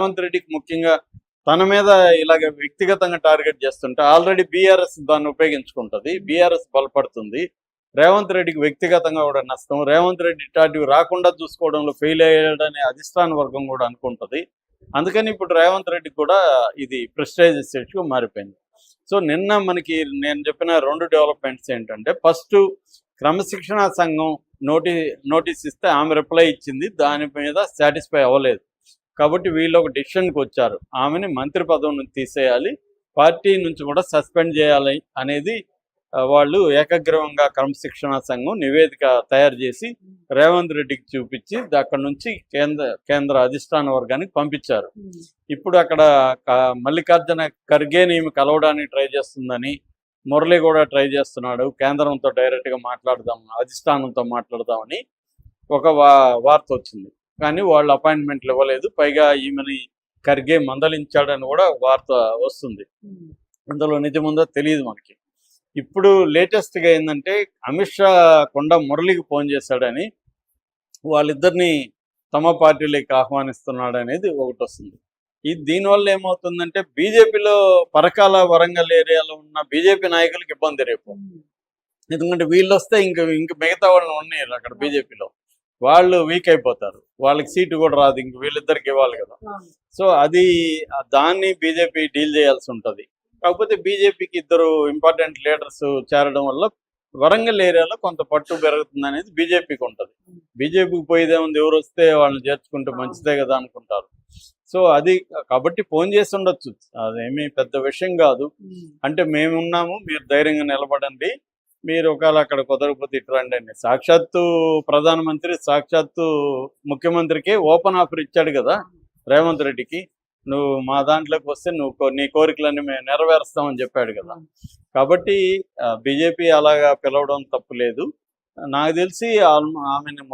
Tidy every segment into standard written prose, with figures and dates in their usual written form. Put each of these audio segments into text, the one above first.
రేవంత్ రెడ్డికి ముఖ్యంగా తన మీద ఇలాగ వ్యక్తిగతంగా టార్గెట్ చేస్తుంటే ఆల్రెడీ బీఆర్ఎస్ దాన్ని ఉపయోగించుకుంటుంది. బీఆర్ఎస్ బలపడుతుంది. రేవంత్ రెడ్డికి వ్యక్తిగతంగా కూడా నష్టం. రేవంత్ రెడ్డి ఇట్లాంటివి రాకుండా చూసుకోవడంలో ఫెయిల్ అయ్యాడని అధిష్టాన వర్గం కూడా అనుకుంటుంది. అందుకని ఇప్పుడు రేవంత్ రెడ్డికి కూడా ఇది ప్రెస్టేజ్ ఇష్యూగా మారిపోయింది. సో నిన్న మనకి నేను చెప్పిన 2 డెవలప్మెంట్స్ ఏంటంటే, ఫస్ట్ క్రమశిక్షణా సంఘం నోటీస్ ఇస్తే ఆమె రిప్లై ఇచ్చింది. దాని మీద సాటిస్ఫై అవ్వలేదు. కాబట్టి వీళ్ళు ఒక డిసిషన్కి వచ్చారు. ఆమెని మంత్రి పదవి నుంచి తీసేయాలి, పార్టీ నుంచి కూడా సస్పెండ్ చేయాలి అనేది వాళ్ళు ఏకగ్రీవంగా క్రమశిక్షణా సంఘం నివేదిక తయారు చేసి రేవంత్ రెడ్డికి చూపించి అక్కడ నుంచి కేంద్ర అధిష్టాన వర్గానికి పంపించారు. ఇప్పుడు అక్కడ మల్లికార్జున ఖర్గేని ఈమె కలవడానికి ట్రై చేస్తుందని, మురళి కూడా ట్రై చేస్తున్నాడు. కేంద్రంతో డైరెక్ట్గా మాట్లాడదాం, అధిష్టానంతో మాట్లాడదామని ఒక వార్త వచ్చింది. కానీ వాళ్ళు అపాయింట్మెంట్లు ఇవ్వలేదు. పైగా ఈమెని ఖర్గే మందలించాడని కూడా వార్త వస్తుంది. అందులో నిజముందో తెలియదు మనకి. ఇప్పుడు లేటెస్ట్గా ఏంటంటే, అమిత్ షా కొండ మురళికి ఫోన్ చేశాడని, వాళ్ళిద్దరిని తమ పార్టీలోకి ఆహ్వానిస్తున్నాడు అనేది ఒకటి వస్తుంది. దీనివల్ల ఏమవుతుందంటే, బీజేపీలో పరకాల వరంగల్ ఏరియాలో ఉన్న బీజేపీ నాయకులకు ఇబ్బంది రేపు. ఎందుకంటే వీళ్ళు వస్తే ఇంక మిగతా వాళ్ళు ఉన్నాయి అక్కడ బీజేపీలో, వాళ్ళు వీక్ అయిపోతారు. వాళ్ళకి సీటు కూడా రాదు, ఇంక వీళ్ళిద్దరికి ఇవ్వాలి కదా. సో దాన్ని బీజేపీ డీల్ చేయాల్సి ఉంటుంది. కాకపోతే బీజేపీకి 2 ఇంపార్టెంట్ లీడర్స్ చేరడం వల్ల వరంగల్ ఏరియాలో కొంత పట్టు పెరుగుతుంది అనేది బీజేపీకి ఉంటుంది. బీజేపీకి పోయేదేముంది, ఎవరు వస్తే వాళ్ళని చేర్చుకుంటే మంచిదే కదా అనుకుంటారు. సో కాబట్టి ఫోన్ చేసి ఉండొచ్చు, అదేమీ పెద్ద విషయం కాదు. అంటే మేమున్నాము, మీరు ధైర్యంగా నిలబడండి, మీరు ఒకవేళ అక్కడ కుదరకపోతే ఇటురండి అని. సాక్షాత్తు ప్రధానమంత్రి సాక్షాత్తు ముఖ్యమంత్రికి ఓపెన్ ఆఫర్ ఇచ్చాడు కదా రేవంత్ రెడ్డికి, నువ్వు మా దాంట్లోకి వస్తే నీ కోరికలన్నీ మేము నెరవేరుస్తామని చెప్పాడు కదా. కాబట్టి బీజేపీ అలాగా పిలవడం తప్పులేదు. నాకు తెలిసి ఆమెను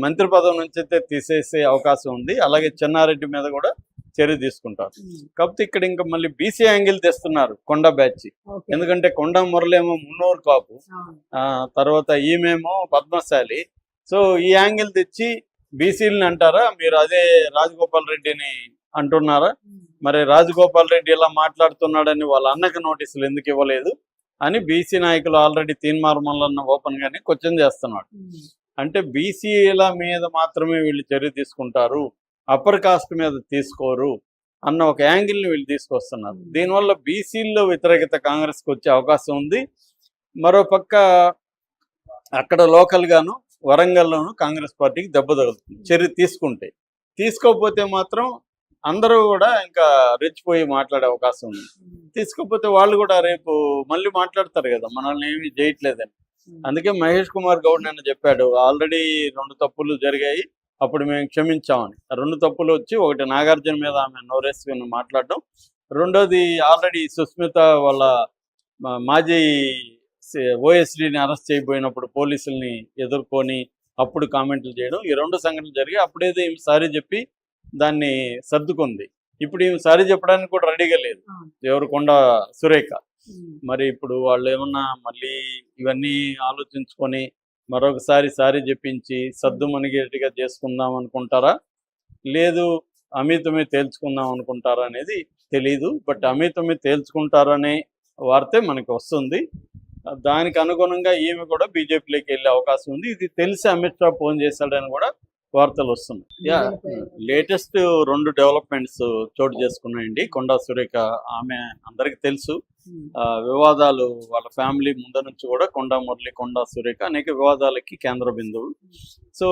మంత్రి పదవి నుంచి అయితే తీసేసే అవకాశం ఉంది. అలాగే చెన్నారెడ్డి మీద కూడా చర్య తీసుకుంటారు. కాకపోతే ఇక్కడ ఇంకా మళ్ళీ బీసీ యాంగిల్ తెస్తున్నారు కొండ బ్యాచ్. ఎందుకంటే కొండ మురళేమో మున్నూరు కాపు, తర్వాత ఈమెమో పద్మశాలి. సో ఈ యాంగిల్ తెచ్చి బీసీలని అంటారా మీరు, అదే రాజగోపాల్ రెడ్డిని అంటున్నారా? మరి రాజగోపాల్ రెడ్డి ఇలా మాట్లాడుతున్నాడని వాళ్ళ అన్నకి నోటీసులు ఎందుకు ఇవ్వలేదు అని బీసీ నాయకులు ఆల్రెడీ తీన్మార్మల్లన్న ఓపెన్ గానే క్వశ్చన్ చేస్తున్నాడు. అంటే బీసీల మీద మాత్రమే వీళ్ళు చర్య తీసుకుంటారు, అప్పర్ కాస్ట్ మీద తీసుకోరు అన్న ఒక యాంగిల్ని వీళ్ళు తీసుకొస్తున్నారు. దీనివల్ల బీసీల్లో వ్యతిరేకత కాంగ్రెస్కి వచ్చే అవకాశం ఉంది. మరోపక్క అక్కడ లోకల్గాను వరంగల్లోనూ కాంగ్రెస్ పార్టీకి దెబ్బ తగులుతుంది చర్య తీసుకుంటే. తీసుకోకపోతే మాత్రం అందరూ కూడా ఇంకా రెచ్చిపోయి మాట్లాడే అవకాశం ఉంది. తీసుకోకపోతే వాళ్ళు కూడా రేపు మళ్ళీ మాట్లాడతారు కదా, మనల్ని ఏమీ చేయట్లేదని. అందుకే మహేష్ కుమార్ గౌడ్ నిన్న చెప్పాడు, ఆల్రెడీ 2 తప్పులు జరిగాయి, అప్పుడు మేము క్షమించామని. 2 తప్పులు వచ్చి, ఒకటి నాగార్జున మీద ఆమె నోరేసుకుని మాట్లాడడం, రెండోది ఆల్రెడీ సుస్మిత వాళ్ళ మాజీ ఓఎస్డీని అరెస్ట్ చేయబోయినప్పుడు పోలీసుల్ని ఎదుర్కొని అప్పుడు కామెంట్లు చేయడం. ఈ 2 సంఘటనలు జరిగి అప్పుడేదో ఈమె సారీ చెప్పి దాన్ని సర్దుకుంది. ఇప్పుడు ఈమె సారీ చెప్పడానికి కూడా రెడీగా లేదు, ఎవరు కొండ సురేఖ. మరి ఇప్పుడు వాళ్ళు ఏమన్నా మళ్ళీ ఇవన్నీ ఆలోచించుకొని మరొకసారి సారీ చెప్పించి సర్దు మణిగేట్టుగా చేసుకుందాం అనుకుంటారా, లేదు అమితమే తేల్చుకుందాం అనుకుంటారా అనేది తెలీదు. బట్ అమితమే తేల్చుకుంటారనే వార్తే మనకి వస్తుంది. దానికి అనుగుణంగా ఈమె కూడా బీజేపీలోకి వెళ్ళే అవకాశం ఉంది. ఇది తెలిసి అమిత్ షా ఫోన్ చేశాడని కూడా వార్తలు వస్తున్నాయి. లేటెస్ట్ 2 డెవలప్మెంట్స్ చోటు చేసుకున్నాయండి. కొండా సురేఖ ఆమె అందరికి తెలుసు, వివాదాలు వాళ్ళ ఫ్యామిలీ ముందు నుంచి కూడా కొండా మురళి, కొండా సురేఖ అనేక వివాదాలకి కేంద్ర బిందువు. సో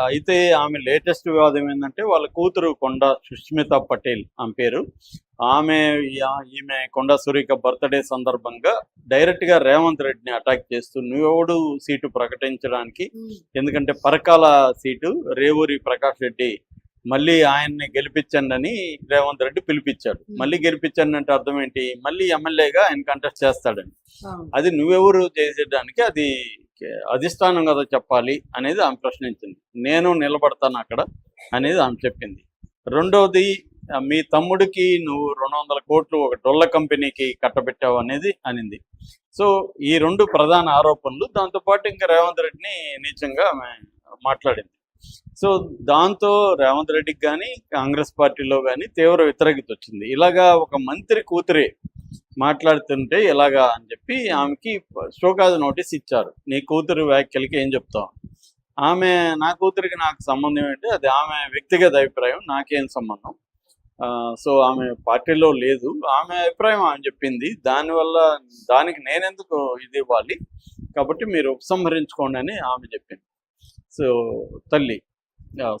అయితే ఆమె లేటెస్ట్ వివాదం ఏంటంటే, వాళ్ళ కూతురు కొండా సుష్మిత పటేల్ ఆమె పేరు, ఈమె కొండా సురేఖ బర్త్డే సందర్భంగా డైరెక్ట్గా రేవంత్ రెడ్డిని అటాక్ చేస్తూ, నువ్వెవడు సీటు ప్రకటించడానికి, ఎందుకంటే పరకాల సీటు రేవూరి ప్రకాష్ రెడ్డి మళ్ళీ ఆయన్ని గెలిపించండి అని రేవంత్ రెడ్డి పిలిపించాడు. మళ్ళీ గెలిపించండి అంటే అర్థం ఏంటి, మళ్ళీ ఎమ్మెల్యేగా ఆయన కంటెస్ట్ చేస్తాడని. అది నువ్వెవరు చేసేయడానికి, అది అధిష్టానం కదా చెప్పాలి అనేది ఆమె ప్రశ్నించింది. నేను నిలబడతాను అక్కడ అనేది ఆమె చెప్పింది. రెండోది, మీ తమ్ముడికి నువ్వు 200 కోట్లు ఒక డొల్ల కంపెనీకి కట్టబెట్టావు అనేది అనింది. సో ఈ 2 ప్రధాన ఆరోపణలు. దాంతోపాటు ఇంకా రేవంత్ రెడ్డిని నీచంగా ఆమె మాట్లాడింది. సో దాంతో రేవంత్ రెడ్డికి కానీ కాంగ్రెస్ పార్టీలో కానీ తీవ్ర వ్యతిరేకత వచ్చింది. ఇలాగా ఒక మంత్రి కూతురే మాట్లాడుతుంటే ఎలాగా అని చెప్పి ఆమెకి షోకాజ్ నోటీస్ ఇచ్చారు. నీ కూతురు వ్యాఖ్యలకి ఏం చెప్తావు? నా కూతురికి నాకు సంబంధం ఏంటి, అది ఆమె వ్యక్తిగత అభిప్రాయం, నాకేం సంబంధం. సో ఆమె పార్టీలో లేదు, ఆమె అభిప్రాయం ఆమె చెప్పింది, దానికి నేనెందుకు ఇది ఇవ్వాలి, కాబట్టి మీరు ఉపసంహరించుకోండి అని ఆమె చెప్పింది. సో తల్లి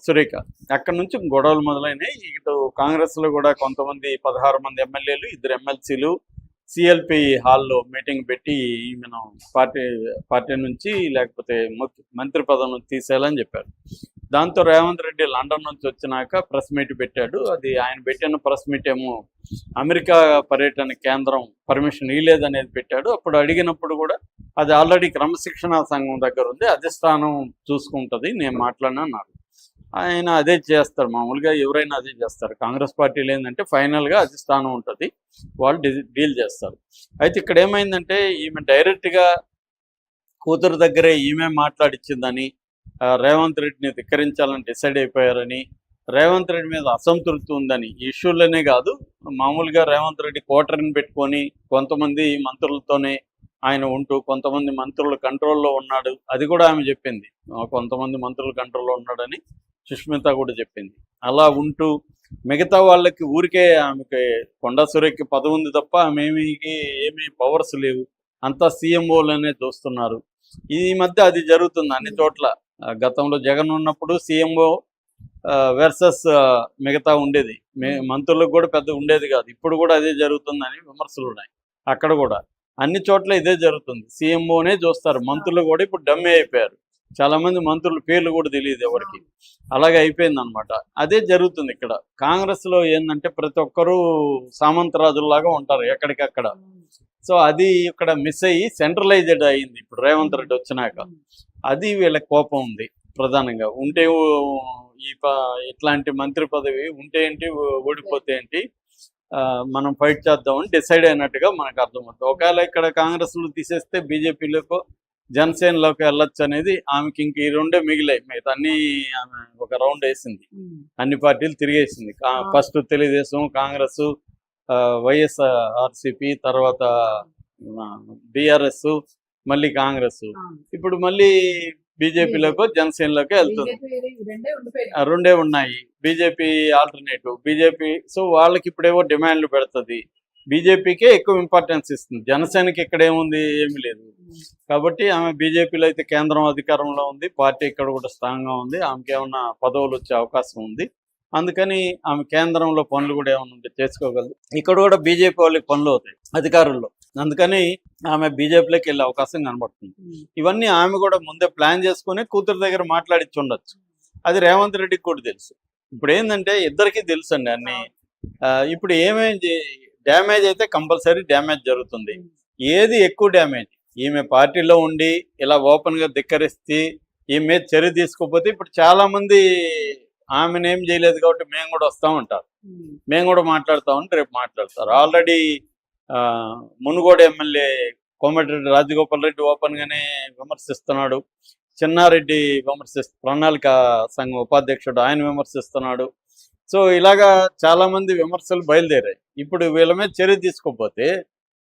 సురేఖ అక్కడ నుంచి గొడవలు మొదలైనాయి. ఇటు కాంగ్రెస్లో కూడా కొంతమంది 16 మంది ఎమ్మెల్యేలు, 2 ఎమ్మెల్సీలు సిఎల్పి హాల్లో మీటింగ్ పెట్టి ఈమెను పార్టీ నుంచి లేకపోతే మంత్రి పదవి నుంచి తీసేయాలని చెప్పారు. దాంతో రేవంత్ రెడ్డి లండన్ నుంచి వచ్చినాక ప్రెస్ మీట్ పెట్టాడు. అది ఆయన పెట్టిన ప్రెస్ మీట్ ఏమో అమెరికా పర్యటన కేంద్రం పర్మిషన్ ఇవ్వలేదనేది పెట్టాడు. అప్పుడు అడిగినప్పుడు కూడా అది ఆల్రెడీ క్రమశిక్షణా సంఘం దగ్గర ఉంది, అధిష్టానం చూసుకుంటుంది, నేను మాట్లాడినా అన్నాడు. ఆయన అదే చేస్తారు, మామూలుగా ఎవరైనా అదే చేస్తారు. కాంగ్రెస్ పార్టీలు ఏంటంటే ఫైనల్గా అధిష్టానం ఉంటుంది, వాళ్ళు డీల్ చేస్తారు. అయితే ఇక్కడ ఏమైందంటే ఈమె డైరెక్ట్గా కూతురు దగ్గరే ఈమె మాట్లాడిచ్చిందని, రేవంత్ రెడ్డిని ధిక్కరించాలని డిసైడ్ అయిపోయారని, రేవంత్ రెడ్డి మీద అసంతృప్తి ఉందని, ఇష్యూలనే కాదు మామూలుగా రేవంత్ రెడ్డి కోటరీని పెట్టుకొని కొంతమంది మంత్రులతోనే ఆయన ఉంటూ కొంతమంది మంత్రుల కంట్రోల్లో ఉన్నాడు, అది కూడా ఆమె చెప్పింది. కొంతమంది మంత్రుల కంట్రోల్లో ఉన్నాడని సుష్మిత కూడా చెప్పింది. అలా ఉంటూ మిగతా వాళ్ళకి ఊరికే ఆమెకి కొండా సురేఖకి పదవి ఉంది తప్ప ఆమె ఏమీ పవర్స్ లేవు, అంతా సీఎంఓలనే చూస్తున్నారు. ఈ మధ్య అది జరుగుతుంది అన్ని చోట్ల. గతంలో జగన్ ఉన్నప్పుడు సీఎంఓ వర్సెస్ మిగతా ఉండేది, మంత్రులకు కూడా పెద్ద ఉండేది కాదు. ఇప్పుడు కూడా అదే జరుగుతుందని విమర్శలు ఉన్నాయి. అక్కడ కూడా అన్ని చోట్ల ఇదే జరుగుతుంది, సీఎంఓనే చూస్తారు. మంత్రులు కూడా ఇప్పుడు డమ్మి అయిపోయారు, చాలా మంది మంత్రుల పేర్లు కూడా తెలియదు ఎవరికి, అలాగే అయిపోయింది అనమాట. అదే జరుగుతుంది ఇక్కడ. కాంగ్రెస్లో ఏంటంటే ప్రతి ఒక్కరూ సామంతరాజుల్లాగా ఉంటారు ఎక్కడికక్కడ. సో అది ఇక్కడ మిస్ అయ్యి సెంట్రలైజ్డ్ అయింది ఇప్పుడు రేవంత్ రెడ్డి వచ్చినాక. అది వీళ్ళకి కోపం ఉంది ప్రధానంగా. ఉంటే ఇట్లాంటి మంత్రి పదవి ఉంటే ఏంటి, ఓడిపోతే ఏంటి, మనం ఫైట్ చేద్దామని డిసైడ్ అయినట్టుగా మనకు అర్థమవుతుంది. ఒకవేళ ఇక్కడ కాంగ్రెస్లో తీసేస్తే బీజేపీలోకి జనసేనలోకి వెళ్ళొచ్చు అనేది ఆమెకి ఇంక ఈ 2 మిగిలాయి. మిగతా అన్ని ఆమె ఒక రౌండ్ వేసింది, అన్ని పార్టీలు తిరిగేసింది. ఫస్ట్ తెలుగుదేశం, కాంగ్రెస్, వైఎస్ఆర్సిపి, తర్వాత బీఆర్ఎస్, మళ్ళీ కాంగ్రెస్, ఇప్పుడు మళ్ళీ బీజేపీలోకి జనసేనలోకి వెళ్తుంది. 2 ఉన్నాయి. BJP alternative BJP. సో వాళ్ళకి ఇప్పుడేవో డిమాండ్లు పెడుతుంది, బీజేపీకే ఎక్కువ ఇంపార్టెన్స్ ఇస్తుంది. జనసేనకి ఇక్కడ ఏముంది, ఏమి లేదు. కాబట్టి ఆమె బీజేపీలో అయితే కేంద్రం అధికారంలో ఉంది, పార్టీ ఇక్కడ కూడా స్ట్రాంగ్గా ఉంది, ఆమెకి ఏమన్నా పదవులు వచ్చే అవకాశం ఉంది. అందుకని ఆమె కేంద్రంలో పనులు కూడా ఏమైనా ఉంటే చేసుకోగలదు. ఇక్కడ కూడా బీజేపీ వాళ్ళకి పనులు అవుతాయి అధికారుల్లో, అందుకని ఆమె బీజేపీలోకి వెళ్ళే అవకాశం కనబడుతుంది. ఇవన్నీ ఆమె కూడా ముందే ప్లాన్ చేసుకుని కూతురు దగ్గర మాట్లాడిచ్చి ఉండొచ్చు. అది రేవంత్ రెడ్డికి కూడా తెలుసు. ఇప్పుడు ఏంటంటే ఇద్దరికీ తెలుసు అండి అన్ని. ఇప్పుడు ఏమైంది, డ్యామేజ్ అయితే కంపల్సరీ డ్యామేజ్ జరుగుతుంది. ఏది ఎక్కువ డ్యామేజ్, ఈమె పార్టీలో ఉండి ఇలా ఓపెన్గా ధిక్కరిస్తే ఈమె చర్య తీసుకోకపోతే ఇప్పుడు చాలా మంది ఆమెను ఏం చేయలేదు కాబట్టి మేము కూడా వస్తామంటారు, మేము కూడా మాట్లాడతామని రేపు మాట్లాడతారు. ఆల్రెడీ మునుగోడు ఎమ్మెల్యే కోమటిరెడ్డి రాజగోపాల్ రెడ్డి ఓపెన్గానే విమర్శిస్తున్నాడు, చిన్నారెడ్డి ప్రణాళిక సంఘం ఉపాధ్యక్షుడు ఆయన విమర్శిస్తున్నాడు. సో ఇలాగా చాలా మంది విమర్శలు బయలుదేరాయి. ఇప్పుడు వీళ్ళ మీద చర్య తీసుకోకపోతే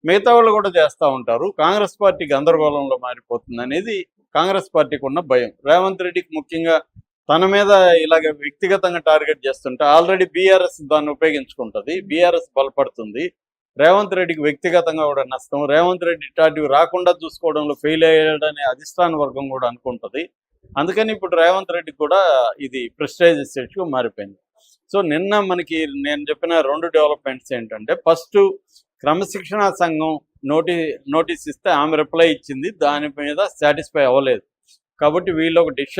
మిగతా వాళ్ళు కూడా చేస్తూ ఉంటారు. కాంగ్రెస్ పార్టీ గందరగోళంలో మారిపోతుంది అనేది కాంగ్రెస్ పార్టీకి ఉన్న భయం. రేవంత్ రెడ్డికి ముఖ్యంగా తన మీద ఇలాగ వ్యక్తిగతంగా టార్గెట్ చేస్తుంటే ఆల్రెడీ బీఆర్ఎస్ దాన్ని ఉపయోగించుకుంటుంది, బీఆర్ఎస్ బలపడుతుంది. రేవంత్ రెడ్డికి వ్యక్తిగతంగా కూడా నష్టం. రేవంత్ రెడ్డి ఇట్లాంటివి రాకుండా చూసుకోవడంలో ఫెయిల్ అయ్యాడనే అధిష్టాన వర్గం కూడా అనుకుంటుంది. అందుకని ఇప్పుడు రేవంత్ రెడ్డికి కూడా ఇది ప్రెస్టేజ్ ఇష్యూగా మారిపోయింది. సో నిన్న నేను చెప్పిన 2 డెవలప్మెంట్స్ ఏంటంటే, ఫస్ట్ క్రమశిక్షణా సంఘం నోటీస్ ఇస్తే ఆమె రిప్లై ఇచ్చింది, దాని మీద సాటిస్ఫై అవ్వలేదు. కాబట్టి వీళ్ళు ఒక డిసిషన్